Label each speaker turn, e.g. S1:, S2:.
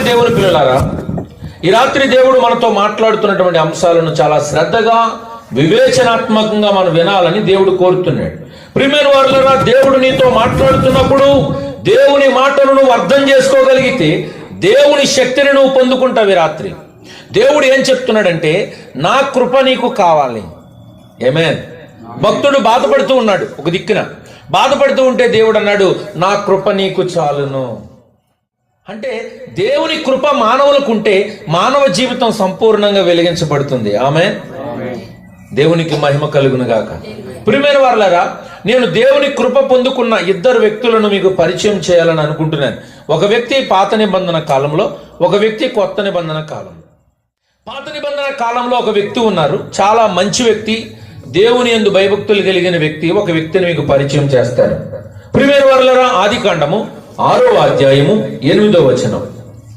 S1: దేవుని పిల్లలారా, ఈ రాత్రి దేవుడు మనతో మాట్లాడుతున్నటువంటి అంశాలను చాలా శ్రద్ధగా వివేచనాత్మకంగా మనం వినాలని దేవుడు కోరుతున్నాడు. ప్రియమైన వారులారా, దేవుడు నీతో మాట్లాడుతున్నప్పుడు దేవుని మాటను నువ్వు అర్థం చేసుకోగలిగితే దేవుని శక్తిని నువ్వు పొందుకుంటావు. ఈ రాత్రి దేవుడు ఏం చెప్తున్నాడంటే, నా కృప నీకు కావాలి. ఆమేన్. భక్తుడు బాధపడుతూ ఉన్నాడు, ఒక దిక్కున బాధపడుతూ ఉంటే దేవుడు అన్నాడు, నా కృప నీకు చాలును. అంటే దేవుని కృప మానవులకు ఉంటే మానవ జీవితం సంపూర్ణంగా వెలిగించబడుతుంది. ఆమేన్. దేవునికి మహిమ కలుగును గాక. ప్రియమైన వారులారా, నేను దేవుని కృప పొందుకున్న ఇద్దరు వ్యక్తులను మీకు పరిచయం చేయాలని అనుకుంటున్నాను. ఒక వ్యక్తి పాత నిబంధన కాలంలో, ఒక వ్యక్తి కొత్త నిబంధన కాలంలో. పాత నిబంధన కాలంలో ఒక వ్యక్తి ఉన్నారు, చాలా మంచి వ్యక్తి, దేవుని యందు భయభక్తులు కలిగిన వ్యక్తి. ఒక వ్యక్తిని మీకు పరిచయం చేస్తాను. ప్రియమైన వారులారా, ఆదికాండము 6వ అధ్యాయము 8వ వచనం.